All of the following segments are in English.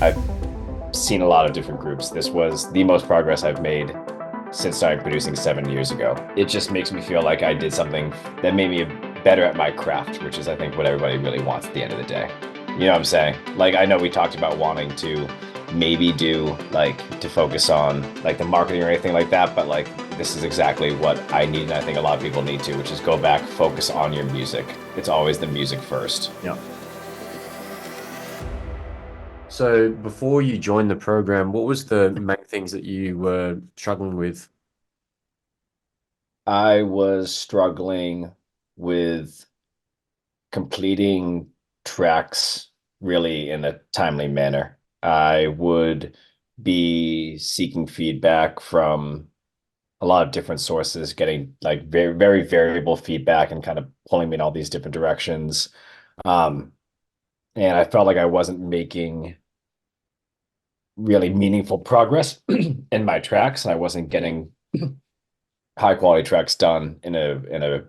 I've seen a lot of different groups. This was the most progress I've made since starting producing 7 years ago. It just makes me feel like I did something that made me better at my craft, which is, I think, what everybody really wants at the end of the day. You know what I'm saying? Like, I know we talked about wanting to maybe do like to focus on like the marketing or anything like that, but like this is exactly what I need, and I think a lot of people need to, which is go back, focus on your music. It's always the music first. Yeah. So before you joined the program, what was the main things that you were struggling with? I was struggling with completing tracks really in a timely manner. I would be seeking feedback from a lot of different sources, getting like very, very variable feedback and kind of pulling me in all these different directions. Um, and I felt like I wasn't making really meaningful progress in my tracks, and I wasn't getting high quality tracks done in a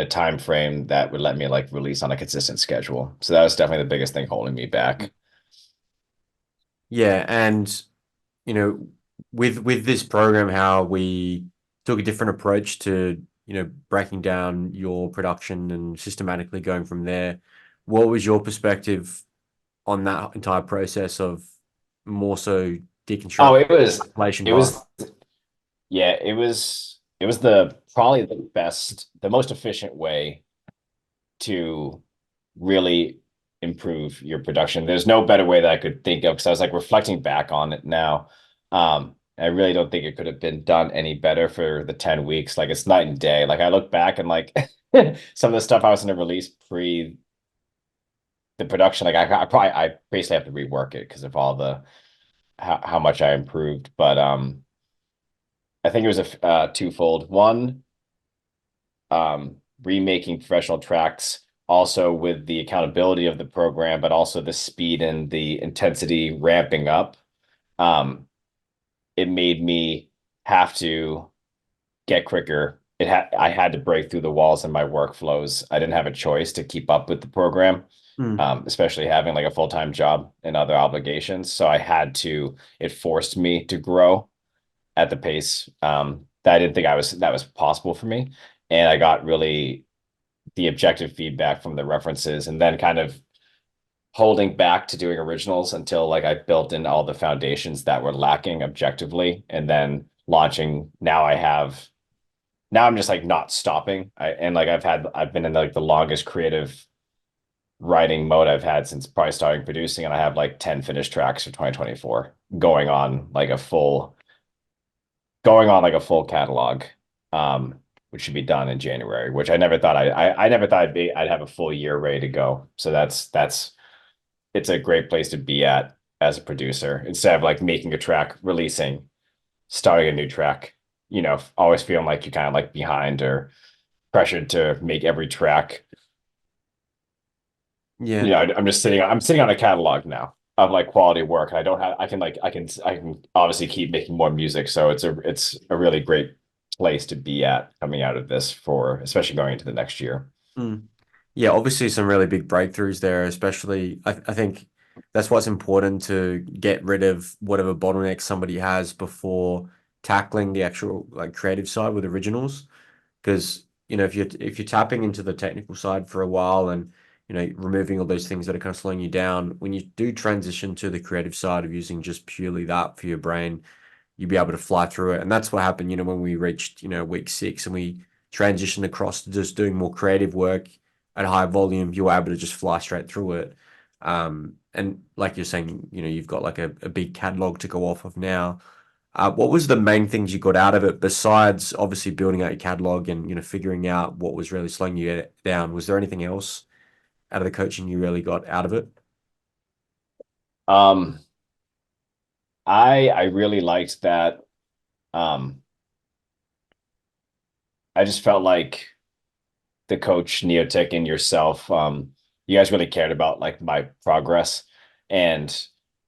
time frame that would let me like release on a consistent schedule. So that was definitely the biggest thing holding me back. Yeah, and you know, with this program, how we took a different approach to, breaking down your production and systematically going from there. What was your perspective on that entire process of more so Oh, deconstruct isolation it bar? was, yeah, it was the probably the best, the most efficient way to really improve your production. There's no better way that I could think of because I was like reflecting back on it now. I really don't think it could have been done any better for the 10 weeks. Like it's night and day. Like I look back and like some of the stuff I was going to release pre the production, like I basically have to rework it because of all the how much I improved. But I think it was a twofold. One, remaking professional tracks, also with the accountability of the program, but also the speed and the intensity ramping up. Um, it made me have to get quicker. I had to break through the walls in my workflows. I didn't have a choice to keep up with the program, Hmm. especially having like a full-time job and other obligations. So I had to, it forced me to grow at the pace that I didn't think that was possible for me. And I got really the objective feedback from the references, and then kind of holding back to doing originals until like I built in all the foundations that were lacking objectively, and then launching. Now I'm just like not stopping. And like I've been in like the longest creative writing mode I've had since probably starting producing, and I have like 10 finished tracks for 2024 going on like a full catalog, which should be done in January, which I never thought I'd have a full year ready to go. So that's it's a great place to be at as a producer instead of like making a track, releasing, starting a new track, always feeling like you're kind of like behind or pressured to make every track. Yeah. I'm sitting on a catalog now of like quality work. And I don't have I can obviously keep making more music. So it's a really great place to be at coming out of this for especially going into the next year. Hmm. Yeah, obviously some really big breakthroughs there, especially I think that's what's important to get rid of whatever bottlenecks somebody has before tackling the actual like creative side with originals. Because, if you're tapping into the technical side for a while and, removing all those things that are kind of slowing you down, when you do transition to the creative side of using just purely that for your brain, you'll be able to fly through it. And that's what happened, when we reached, week 6 and we transitioned across to just doing more creative work at a high volume, you were able to just fly straight through it. And like you're saying, you've got like a big catalog to go off of now. What was the main things you got out of it besides obviously building out your catalog and, figuring out what was really slowing you down? Was there anything else out of the coaching you really got out of it? Um, I really liked that. Um, I just felt like the coach Neotic and yourself, you guys really cared about like my progress, and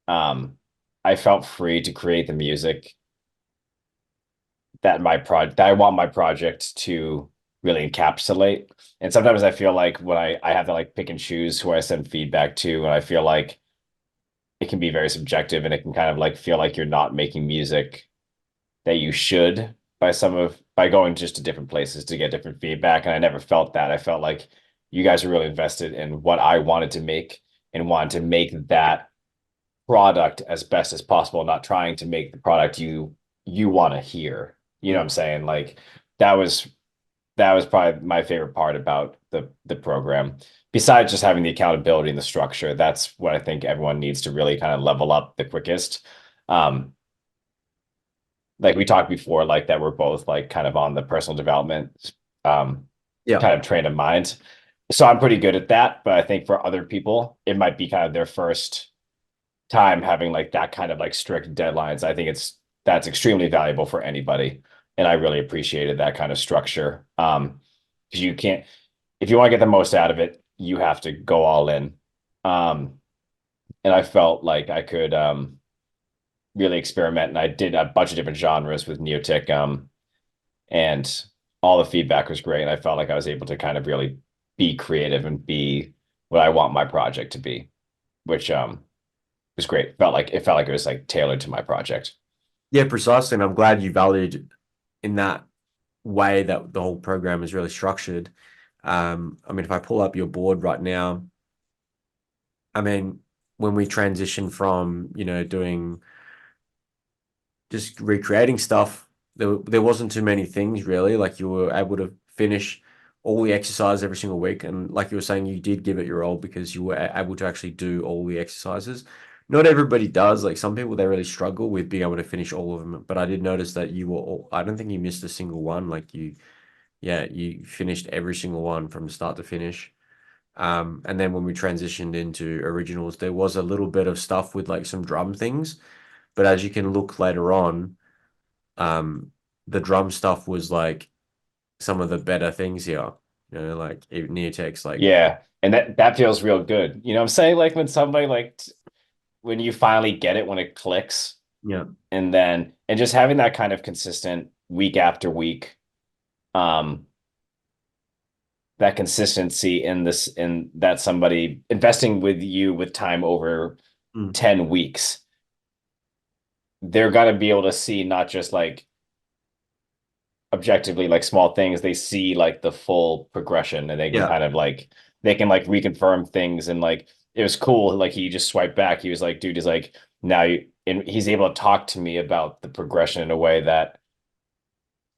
I felt free to create the music that I want my project to really encapsulate. And sometimes I feel like when I have to like pick and choose who I send feedback to, and I feel like it can be very subjective and it can kind of like feel like you're not making music that you should by going just to different places to get different feedback. And I never felt that. I felt like you guys were really invested in what I wanted to make and wanted to make that product as best as possible, not trying to make the product you want to hear. You know what I'm saying? Like that was that was probably my favorite part about the program. Besides just having the accountability and the structure, that's what I think everyone needs to really kind of level up the quickest. Um, like we talked before, like that we're both like kind of on the personal development um Yeah. kind of train of mind. So I'm pretty good at that, but I think for other people, it might be kind of their first time having like that kind of like strict deadlines. I think that's extremely valuable for anybody. And I really appreciated that kind of structure. Because you can't if you want to get the most out of it, you have to go all in. Um, and I felt like I could really experiment and I did a bunch of different genres with Neotic. And all the feedback was great. And I felt like I was able to kind of really be creative and be what I want my project to be, which was great. Felt like it was like tailored to my project. Yeah, precisely. And I'm glad you valued in that way that the whole program is really structured. I mean, if I pull up your board right now, I mean, when we transition from, doing just recreating stuff, there wasn't too many things really. Like you were able to finish all the exercise every single week. And like you were saying, you did give it your all because you were able to actually do all the exercises. Not everybody does. Like some people, they really struggle with being able to finish all of them. But I did notice that I don't think you missed a single one. Yeah, you finished every single one from start to finish. And then when we transitioned into originals, there was a little bit of stuff with like some drum things. But as you can look later on, um, the drum stuff was like some of the better things here. Like Neotex, like Yeah. And that feels real good. You know what I'm saying? Like when somebody when you finally get it when it clicks yeah, and just having that kind of consistent week after week, um, that consistency in that somebody investing with you with time over mm, 10 weeks, they're gonna be able to see not just like objectively like small things, they see like the full progression and they can yeah, kind of like they can like reconfirm things and like it was cool. Like he just swiped back. He was like, dude, he's like now you and he's able to talk to me about the progression in a way that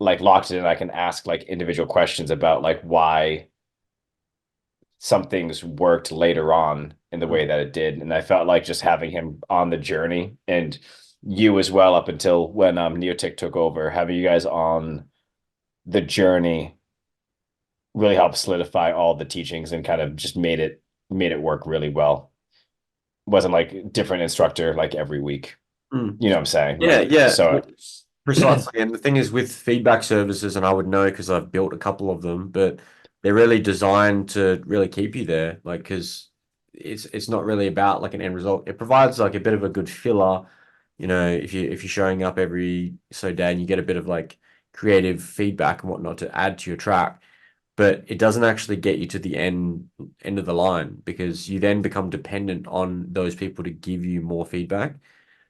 like locks it in. I can ask like individual questions about like why some things worked later on in the way mm, that it did. And I felt like just having him on the journey and you as well up until when Neotic took over, having you guys on the journey really helped solidify all the teachings and kind of just made it work really well. It wasn't like different instructor like every week. mm. You know what I'm saying? Yeah, Like yeah. so Precisely. And the thing is with feedback services, and I would know because I've built a couple of them, but they're really designed to really keep you there. Like, because it's not really about like an end result. It provides like a bit of a good filler, if you're showing up every so day and you get a bit of like creative feedback and whatnot to add to your track, but it doesn't actually get you to the end of the line because you then become dependent on those people to give you more feedback.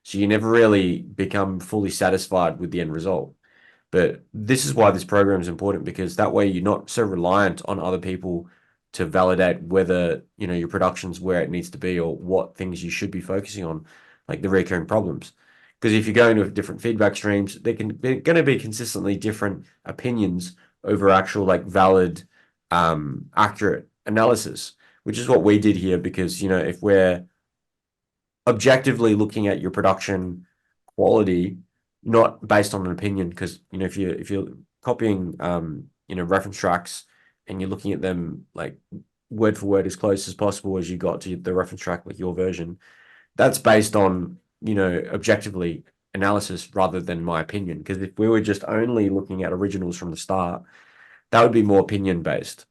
So you never really become fully satisfied with the end result. But this is why this program is important because that way you're not so reliant on other people to validate whether, your production's where it needs to be or what things you should be focusing on, like the recurring problems. Because if you go into different feedback streams, they're going to be consistently different opinions over actual like valid, accurate analysis, which is what we did here. Because if we're objectively looking at your production quality, not based on an opinion. Because if you're copying reference tracks and you're looking at them like word for word as close as possible as you got to the reference track, like your version, that's based on objectively analysis rather than my opinion. Because if we were just only looking at originals from the start, that would be more opinion based.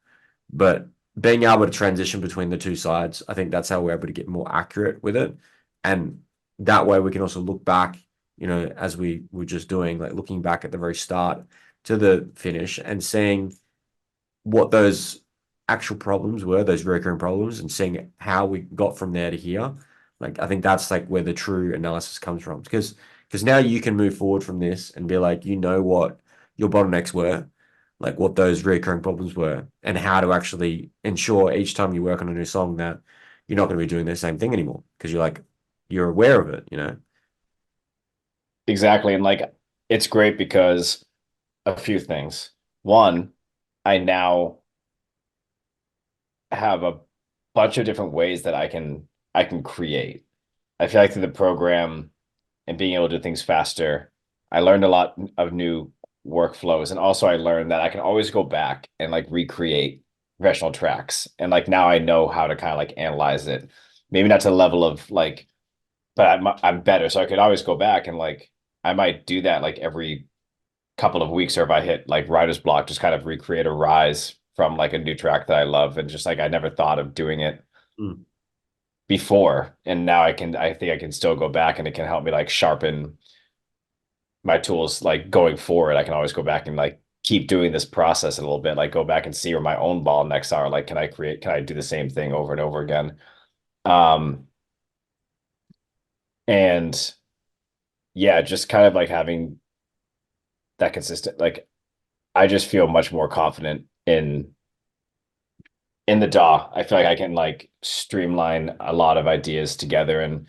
But being able to transition between the two sides, I think that's how we're able to get more accurate with it. And that way we can also look back, as we were just doing, like looking back at the very start to the finish and seeing what those actual problems were, those recurring problems, and seeing how we got from there to here. Like I think that's like where the true analysis comes from. Because now you can move forward from this and be like, you know what your bottlenecks were, like what those recurring problems were, and how to actually ensure each time you work on a new song that you're not going to be doing the same thing anymore. Because you're aware of it, you know? Exactly. And like it's great because a few things. One, I now have a bunch of different ways that I can create. I feel like through the program and being able to do things faster, I learned a lot of new workflows. And also I learned that I can always go back and like recreate professional tracks. And like now I know how to kind of like analyze it. Maybe not to the level of like, but I'm better. So I could always go back and like I might do that like every couple of weeks, or if I hit like writer's block, just kind of recreate a rise from like a new track that I love. And just like I never thought of doing it Mm. before. And now I think I can still go back and it can help me like sharpen my tools like going forward. I can always go back and like keep doing this process a little bit, like go back and see where my own bottlenecks are. Like, can I do the same thing over and over again? Um, and yeah, just kind of like having that consistent, like I just feel much more confident in the DAW. I feel like I can like streamline a lot of ideas together, and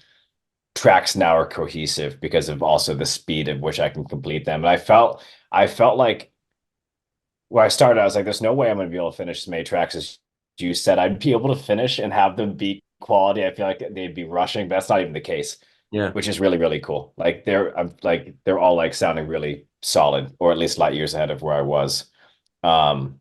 tracks now are cohesive because of also the speed at which I can complete them. And I felt like when I started, I was like, there's no way I'm going to be able to finish as many tracks as you said I'd be able to finish and have them be quality. I feel like they'd be rushing, but that's not even the case, Yeah. which is really, really cool. Like they're all like sounding really solid, or at least light years ahead of where I was. Um,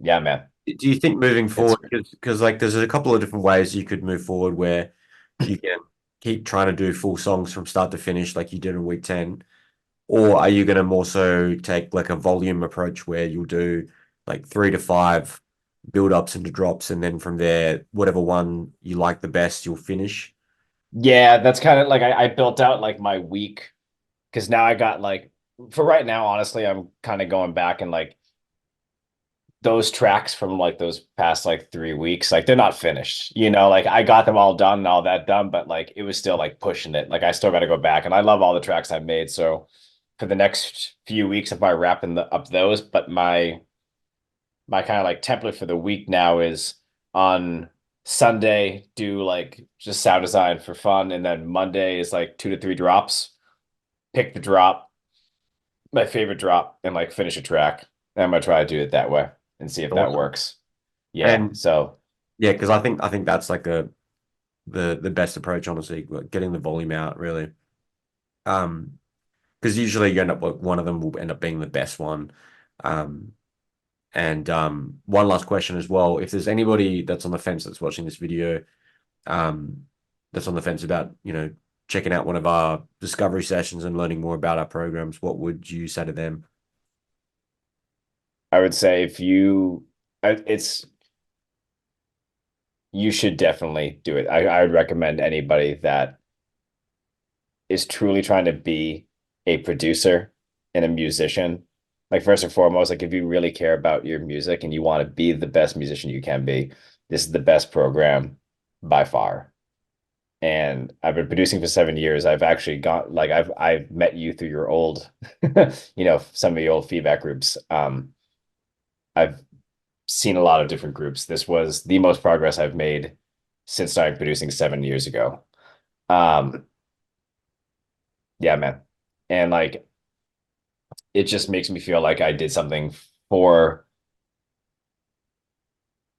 yeah, man. Do you think moving It's forward, because like there's a couple of different ways you could move forward where you can keep trying to do full songs from start to finish like you did in week 10, or are you going to more so take like a volume approach where you'll do like 3 to 5 build ups into drops, and then from there, whatever one you like the best, you'll finish? Yeah, that's kind of like I built out like my week because now I got like for right now, honestly, I'm kind of going back and like those tracks from like those past like 3 weeks, like they're not finished, like I got them all done and all that done, but like it was still like pushing it. Like I still got to go back and I love all the tracks I've made. So for the next few weeks, I'm probably wrapping up those, but my kind of like template for the week now is on Sunday, do like just sound design for fun. And then Monday is like 2 to 3 drops, pick the drop, my favorite drop, and like finish a track. And I'm gonna try to do it that way and see if that Awesome. works. Yeah. And So yeah, because I think that's like the best approach, honestly, like getting the volume out really. Um, because usually you end up like one of them will end up being the best one. Um, and one last question as well: if there's anybody that's on the fence that's watching this video, um, that's on the fence about checking out one of our discovery sessions and learning more about our programs, what would you say to them? I would say if it's you should definitely do it. I would recommend anybody that is truly trying to be a producer and a musician. Like first and foremost, like if you really care about your music and you want to be the best musician you can be, this is the best program by far. And I've been producing for 7 years. I've actually got like I've met you through your old, some of the old feedback groups. I've seen a lot of different groups. This was the most progress I've made since starting producing 7 years ago. Um, yeah, man. And like it just makes me feel like I did something for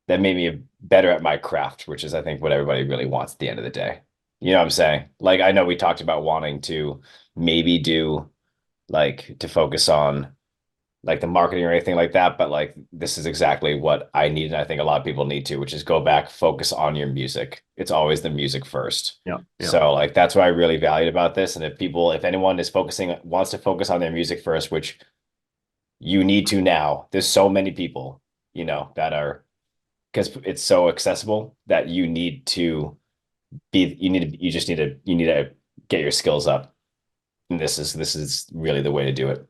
that made me better at my craft, which is I think what everybody really wants at the end of the day. You know what I'm saying? Like I know we talked about wanting to maybe do like to focus on like the marketing or anything like that, but like this is exactly what I need, and I think a lot of people need to, which is go back, focus on your music. It's always the music first. Yeah, yeah, So like that's what I really valued about this. And if anyone is wants to focus on their music first, which you need to now, there's so many people, that are because it's so accessible that you just need to get your skills up. And this is really the way to do it.